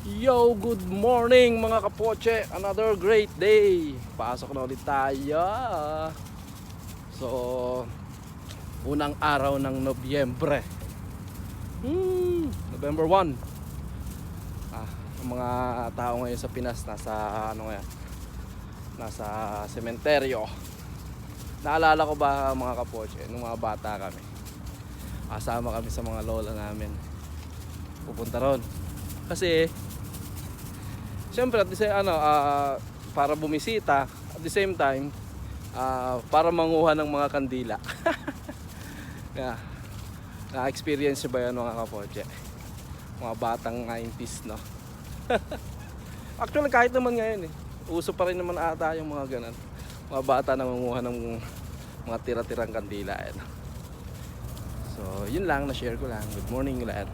Yo, good morning mga kapoche. Another great day. Pasok na ulit tayo. So, unang araw ng Nobyembre. November 1. Ang mga tao ngayon sa Pinas nasa nasa sementeryo. Naalala ko ba mga kapoche, nung mga bata kami, kasama kami sa mga lola namin pupunta ron. Kasi siyempre para bumisita, at the same time para manguha ng mga kandila. Yeah. Na-experience ba yan mga kapoche? Mga batang 90s, no? Actually kahit naman ngayon uso pa rin naman ata yung mga ganun. Mga bata na manguha ng mga tira-tirang kandila. So yun lang, na-share ko lang. Good morning lahat.